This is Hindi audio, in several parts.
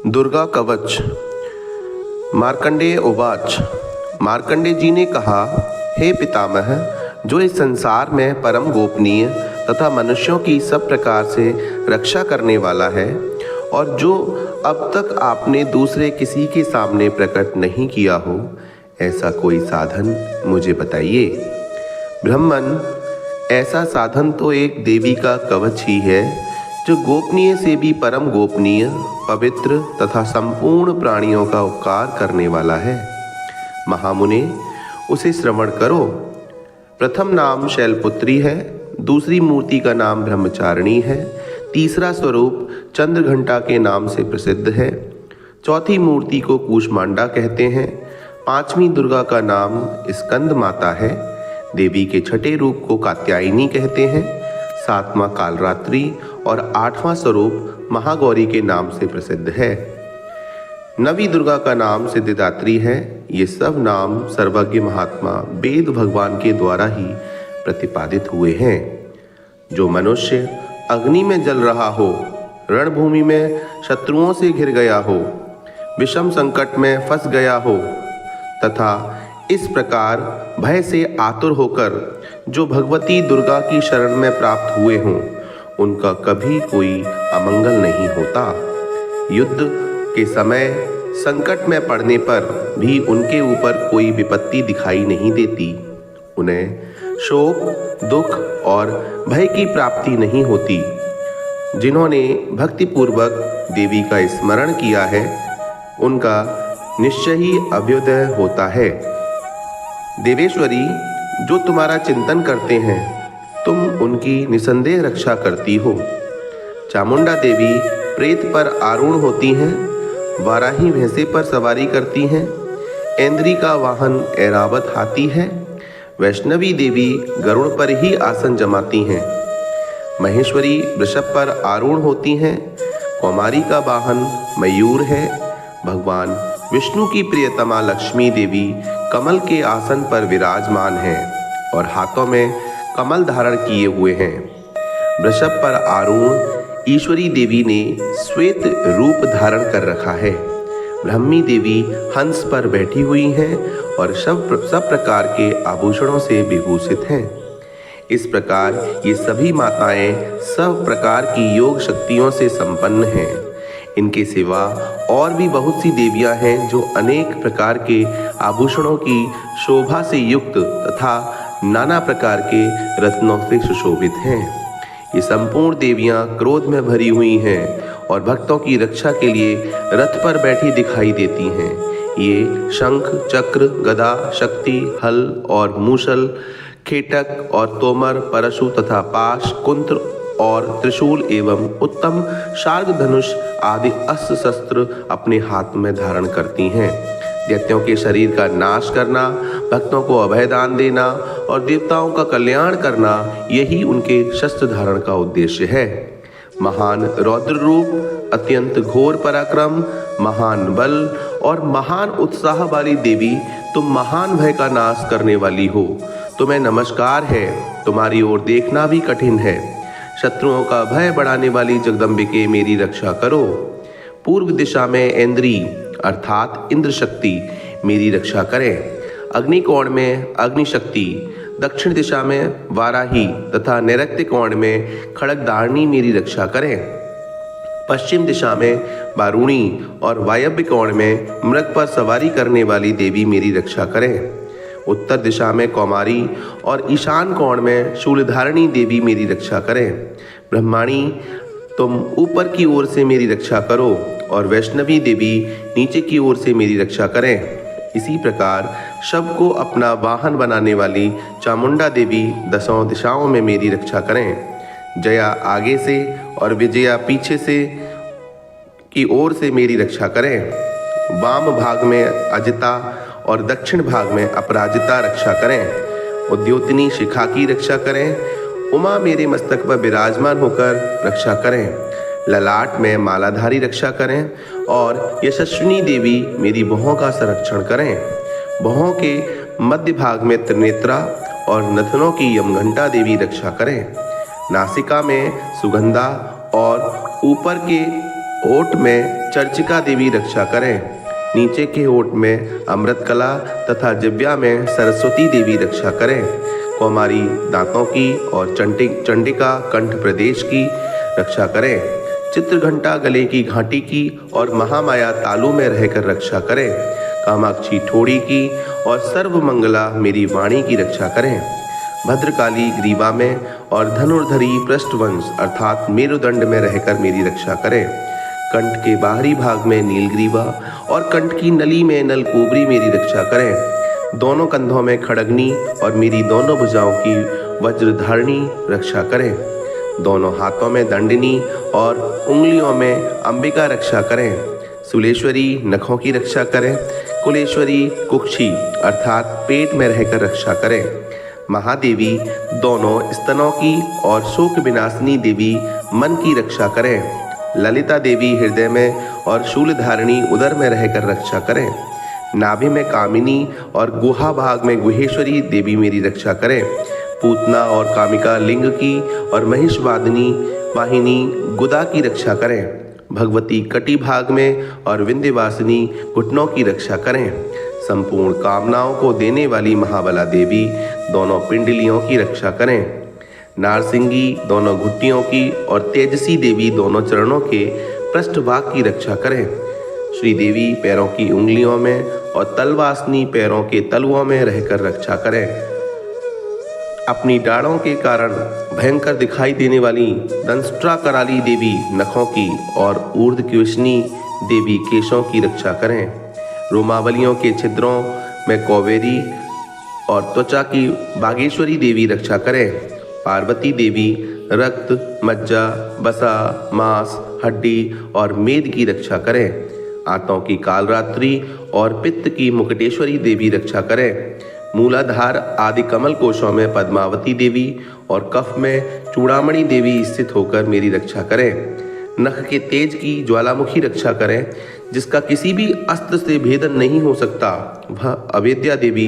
दुर्गा कवच। मार्कंडेय उवाच। मार्कंडेय जी ने कहा, हे पितामह, जो इस संसार में परम गोपनीय तथा मनुष्यों की सब प्रकार से रक्षा करने वाला है और जो अब तक आपने दूसरे किसी के सामने प्रकट नहीं किया हो, ऐसा कोई साधन मुझे बताइए। ब्रह्मन, ऐसा साधन तो एक देवी का कवच ही है, जो गोपनीय से भी परम गोपनीय, पवित्र तथा संपूर्ण प्राणियों का उपकार करने वाला है। महामुने, उसे श्रवण करो। प्रथम नाम शैलपुत्री है, दूसरी मूर्ति का नाम ब्रह्मचारिणी है, तीसरा स्वरूप चंद्रघंटा के नाम से प्रसिद्ध है, चौथी मूर्ति को कूष्मांडा कहते हैं, पांचवी दुर्गा का नाम स्कंद माता है, देवी के छठे रूप को कात्यायनी कहते हैं, सातवां कालरात्रि और आठवां स्वरूप महागौरी के नाम से प्रसिद्ध है। नवी दुर्गा का नाम सिद्धिदात्री है। ये सब नाम सर्वज्ञ महात्मा वेद भगवान के द्वारा ही प्रतिपादित हुए हैं। जो मनुष्य अग्नि में जल रहा हो, रणभूमि में शत्रुओं से घिर गया हो, विषम संकट में फंस गया हो तथा इस प्रकार भय से आतुर होकर जो भगवती दुर्गा की शरण में प्राप्त हुए हों, उनका कभी कोई अमंगल नहीं होता। युद्ध के समय संकट में पड़ने पर भी उनके ऊपर कोई विपत्ति दिखाई नहीं देती। उन्हें शोक, दुख और भय की प्राप्ति नहीं होती। जिन्होंने भक्तिपूर्वक देवी का स्मरण किया है, उनका निश्चय ही अभ्युदय होता है। देवेश्वरी, जो तुम्हारा चिंतन करते हैं, तुम उनकी निसंदेह रक्षा करती हो। चामुंडा देवी प्रेत पर आरूढ़ होती हैं, वाराही भैंसे पर सवारी करती हैं, ऐन्द्री का वाहन ऐरावत हाथी है, वैष्णवी देवी गरुड़ पर ही आसन जमाती हैं, महेश्वरी वृषभ पर आरूढ़ होती हैं, कौमारी का वाहन मयूर है, भगवान विष्णु की प्रियतमा लक्ष्मी देवी कमल के आसन पर विराजमान है और हाथों में कमल धारण किए हुए हैं। वृषभ पर आरूढ़ ईश्वरी देवी ने श्वेत रूप धारण कर रखा है। ब्रह्मी देवी हंस पर बैठी हुई हैं और सब प्रकार के आभूषणों से विभूषित हैं। इस प्रकार ये सभी माताएं सब प्रकार की योग शक्तियों से संपन्न हैं। इनके सिवा और भी बहुत सी देवियां हैं जो अनेक प्रकार के आभूषणों की शोभा से युक्त तथा नाना प्रकार के रत्नों से सुशोभित हैं। ये संपूर्ण देवियां क्रोध में भरी हुई हैं और भक्तों की रक्षा के लिए रथ पर बैठी दिखाई देती हैं। ये शंख, चक्र, गदा, शक्ति, हल और मूसल, खेटक और तोमर, परशु तथा पाश, कुंत्र और त्रिशूल एवं उत्तम शार्ग धनुष आदि अस्त्र शस्त्र अपने हाथ में धारण करती हैं। दैत्यों के शरीर का नाश करना, भक्तों को अभयदान देना और देवताओं का कल्याण करना, यही उनके शस्त्र धारण का उद्देश्य है। महान रौद्र रूप, अत्यंत घोर पराक्रम, महान बल और महान उत्साह वाली देवी, तुम महान भय का नाश करने वाली हो। तुम्हें नमस्कार है। तुम्हारी ओर देखना भी कठिन है। शत्रुओं का भय बढ़ाने वाली जगदम्बिके, मेरी रक्षा करो। पूर्व दिशा में ऐन्द्री अर्थात इंद्र शक्ति मेरी रक्षा करें। अग्निकोण में अग्निशक्ति, दक्षिण दिशा में वाराही तथा नैऋत्य कोण में खड़गदारिणी मेरी रक्षा करें। पश्चिम दिशा में वारुणी और वायव्य कोण में मृग पर सवारी करने वाली देवी मेरी रक्षा करें। उत्तर दिशा में कौमारी और ईशान कोण में शूलधारिणी देवी मेरी रक्षा करें। ब्रह्माणी, तुम ऊपर की ओर से मेरी रक्षा करो और वैष्णवी देवी नीचे की ओर से मेरी रक्षा करें। इसी प्रकार शव को अपना वाहन बनाने वाली चामुंडा देवी दसों दिशाओं में मेरी रक्षा करें। जया आगे से और विजया पीछे से की ओर से मेरी रक्षा करें। वाम भाग में अजिता और दक्षिण भाग में अपराजिता रक्षा करें। उद्योतनी शिखा की रक्षा करें। उमा मेरे मस्तक पर विराजमान होकर रक्षा करें। ललाट में मालाधारी रक्षा करें और यशस्विनी देवी मेरी भौहों का संरक्षण करें। भौहों के मध्य भाग में त्रिनेत्रा और नथनों की यमघंटा देवी रक्षा करें। नासिका में सुगंधा और ऊपर के ओट में चर्चिका देवी रक्षा करें। नीचे के ओट में अमृतकला तथा जिव्या में सरस्वती देवी रक्षा करें। कौमारी दांतों की और चंडिका कंठ प्रदेश की रक्षा करें। चित्रघंटा गले की घाटी की और महामाया तालु में रहकर रक्षा करें। कामाक्षी ठोड़ी की और सर्वमंगला मेरी वाणी की रक्षा करें। भद्रकाली ग्रीवा में और धनुर्धरी पृष्ठवंश अर्थात मेरुदंड में रहकर मेरी रक्षा करें। कंठ के बाहरी भाग में नीलग्रीवा और कंठ की नली में नलकोबरी मेरी रक्षा करें। दोनों कंधों में खड़गनी और मेरी दोनों भुजाओं की वज्रधारणी रक्षा करें। दोनों हाथों में दंडिनी और उंगलियों में अंबिका रक्षा करें। सुलेश्वरी नखों की रक्षा करें। कुलेश्वरी कुक्षी अर्थात पेट में रहकर रक्षा करें। महादेवी दोनों स्तनों की और शोक विनाशिनी देवी मन की रक्षा करें। ललिता देवी हृदय में और शूलधारिणी उदर में रहकर रक्षा करें। नाभि में कामिनी और गुहा भाग में गुहेश्वरी देवी मेरी रक्षा करें। पूतना और कामिका लिंग की और महिषवादिनी वाहिनी गुदा की रक्षा करें। भगवती कटी भाग में और विंध्यवासिनी घुटनों की रक्षा करें। संपूर्ण कामनाओं को देने वाली महाबला देवी दोनों पिंडलियों की रक्षा करें। नारसिंगी दोनों घुट्टियों की और तेजसी देवी दोनों चरणों के पृष्ठभाग की रक्षा करें। श्रीदेवी पैरों की उंगलियों में और तलवासनी पैरों के तलुओं में रहकर रक्षा करें। अपनी डाढ़ों के कारण भयंकर दिखाई देने वाली दंष्ट्रा कराली देवी नखों की और ऊर्ध्वकेशनी देवी केशों की रक्षा करें। रोमावलियों के छिद्रों में कौवेरी और त्वचा की बागेश्वरी देवी रक्षा करें। पार्वती देवी रक्त, मज्जा, बसा, मांस, हड्डी और मेद की रक्षा करें। आंतों की कालरात्रि और पित्त की मुकुटेश्वरी देवी रक्षा करें। मूलाधार आदि कमल कोशों में पद्मावती देवी और कफ में चूड़ामणि देवी स्थित होकर मेरी रक्षा करें। नख के तेज की ज्वालामुखी रक्षा करें, जिसका किसी भी अस्त्र से भेदन नहीं हो सकता। वह अवेद्या देवी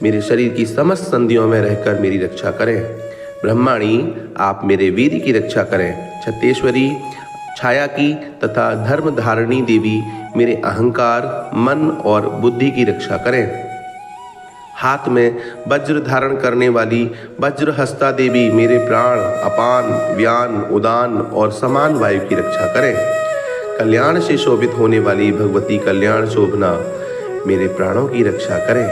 मेरे शरीर की समस्त संधियों में रहकर मेरी रक्षा करें। ब्रह्माणी आप मेरे वीर की रक्षा करें। छत्तेश्वरी छाया की तथा धर्म धारिणी देवी मेरे अहंकार, मन और बुद्धि की रक्षा करें। हाथ में वज्र धारण करने वाली वज्रहस्ता देवी मेरे प्राण, अपान, व्यान, उदान और समान वायु की रक्षा करें। कल्याण से शोभित होने वाली भगवती कल्याण शोभना मेरे प्राणों की रक्षा करें।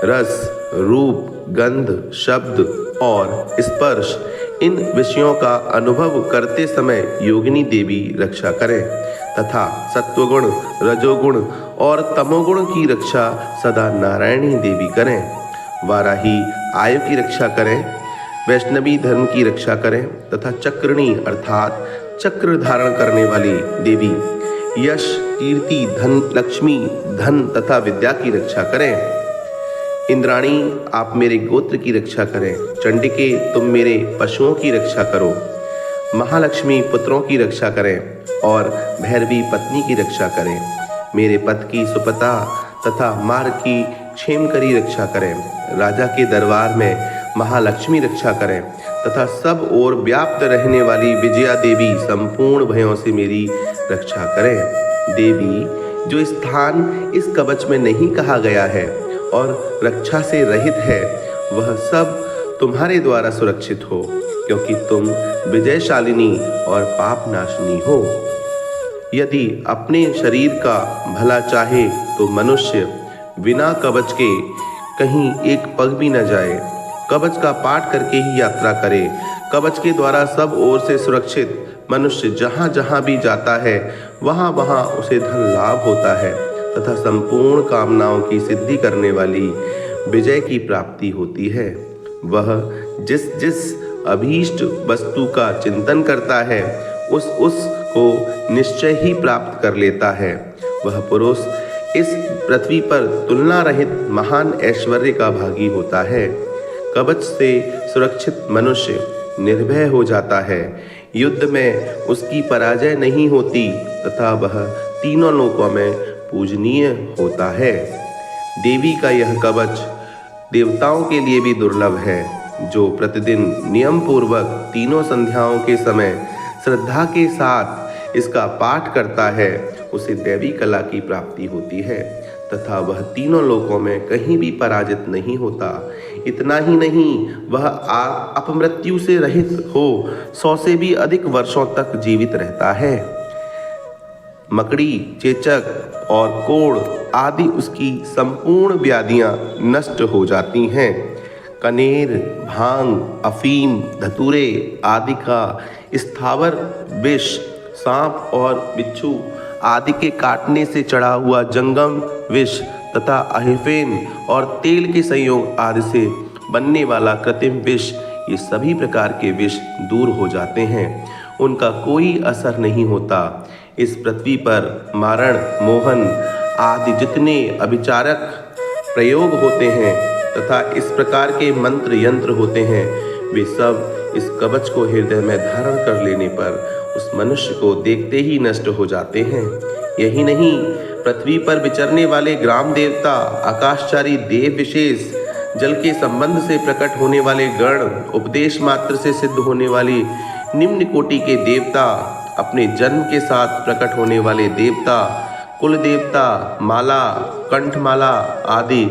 रस, रूप, गंध, शब्द और स्पर्श इन विषयों का अनुभव करते समय योगिनी देवी रक्षा करें तथा सत्वगुण, रजोगुण और तमोगुण की रक्षा सदा नारायणी देवी करें। वाराही आयु की रक्षा करें। वैष्णवी धर्म की रक्षा करें तथा चक्रिणी अर्थात चक्र धारण करने वाली देवी यश, कीर्ति, धन, लक्ष्मी, धन तथा विद्या की रक्षा करें। इंद्राणी आप मेरे गोत्र की रक्षा करें। चंडिके तुम मेरे पशुओं की रक्षा करो। महालक्ष्मी पुत्रों की रक्षा करें और भैरवी पत्नी की रक्षा करें। मेरे पद की सुपता तथा मार्ग की क्षेमकरी रक्षा करें। राजा के दरबार में महालक्ष्मी रक्षा करें तथा सब ओर व्याप्त रहने वाली विजया देवी संपूर्ण भयों से मेरी रक्षा करें। देवी जो स्थान इस कवच में नहीं कहा गया है और रक्षा से रहित है, वह सब तुम्हारे द्वारा सुरक्षित हो, क्योंकि तुम विजयशालिनी और पाप नाशिनी हो। यदि अपने शरीर का भला चाहे तो मनुष्य बिना कवच के कहीं एक पग भी न जाए। कवच का पाठ करके ही यात्रा करे। कवच के द्वारा सब ओर से सुरक्षित मनुष्य जहाँ जहाँ भी जाता है, वहाँ वहाँ उसे धन लाभ होता है तथा संपूर्ण कामनाओं की सिद्धि करने वाली विजय की प्राप्ति होती है। वह जिस जिस अभीष्ट वस्तु का चिंतन करता है, उस को निश्चय ही प्राप्त कर लेता है। वह पुरुष इस पृथ्वी पर तुलना रहित महान ऐश्वर्य का भागी होता है। कवच से सुरक्षित मनुष्य निर्भय हो जाता है। युद्ध में उसकी पराजय नहीं होती तथा वह तीनों लोकों में पूजनीय होता है। देवी का यह कवच देवताओं के लिए भी दुर्लभ है, जो प्रतिदिन नियम पूर्वक तीनों संध्याओं के समय श्रद्धा के साथ इसका पाठ करता है उसे दैवी कला की प्राप्ति होती है तथा वह तीनों लोकों में कहीं भी पराजित नहीं होता। इतना ही नहीं, वह अपमृत्यु से रहित हो 100 से भी अधिक वर्षों तक जीवित रहता है। मकड़ी, चेचक और कोढ़ आदि उसकी संपूर्ण व्याधियां नष्ट हो जाती हैं। कनेर, भांग, अफीम, धतूरे आदि का स्थावर विष, सांप और बिच्छू आदि के काटने से चढ़ा हुआ जंगम विष तथा अहिफेन और तेल के संयोग आदि से बनने वाला कृत्रिम विष, ये सभी प्रकार के विष दूर हो जाते हैं, उनका कोई असर नहीं होता। इस पृथ्वी पर मारण, मोहन आदि जितने अभिचारक प्रयोग होते हैं तथा इस प्रकार के मंत्र यंत्र होते हैं, वे सब इस कवच को हृदय में धारण कर लेने पर उस मनुष्य को देखते ही नष्ट हो जाते हैं। यही नहीं, पृथ्वी पर विचरने वाले ग्राम देवता, आकाशचारी देव विशेष, जल के संबंध से प्रकट होने वाले गण, उपदेश मात्र से सिद्ध होने वाली निम्न कोटि के देवता, अपने जन्म के साथ प्रकट होने वाले देवता, कुल देवता, माला, कंठमाला आदि,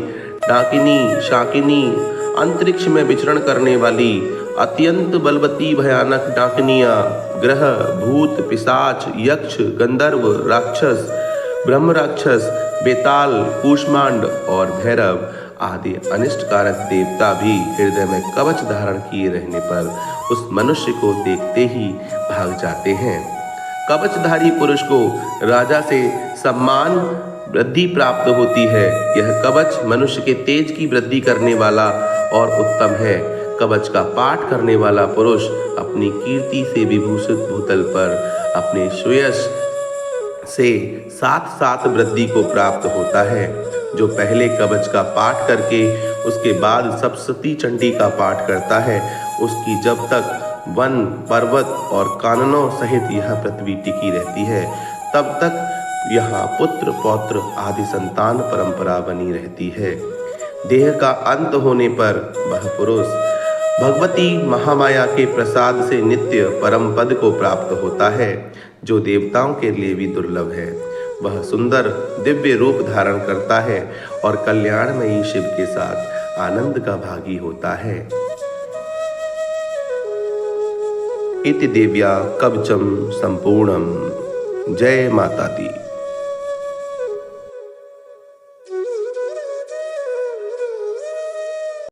डाकिनी, शाकिनी, अंतरिक्ष में विचरण करने वाली अत्यंत बलवती भयानक डाकिनियाँ, ग्रह, भूत, पिशाच, यक्ष, गंधर्व, राक्षस, ब्रह्म राक्षस, बेताल, कूष्मांड और भैरव आदि अनिष्टकारक देवता भी हृदय में कवच धारण किए रहने पर उस मनुष्य को देखते ही भाग जाते हैं। कवचधारी पुरुष को राजा से सम्मान वृद्धि प्राप्त होती है। यह कवच मनुष्य के तेज की वृद्धि करने वाला और उत्तम है। कवच का पाठ करने वाला पुरुष अपनी कीर्ति से विभूषित भूतल पर अपने श्रेयस से साथ साथ वृद्धि को प्राप्त होता है। जो पहले कवच का पाठ करके उसके बाद सप्तशती चंडी का पाठ करता है, उसकी जब तक वन, पर्वत और काननों सहित यह पृथ्वी टिकी रहती है, तब तक यहाँ पुत्र, पौत्र आदि संतान परंपरा बनी रहती है। देह का अंत होने पर वह पुरुष भगवती महामाया के प्रसाद से नित्य परम पद को प्राप्त होता है, जो देवताओं के लिए भी दुर्लभ है। वह सुंदर दिव्य रूप धारण करता है और कल्याणमयी शिव के साथ आनंद का भागी होता है। इति देव्या कवचम संपूर्णम। जय माता दी।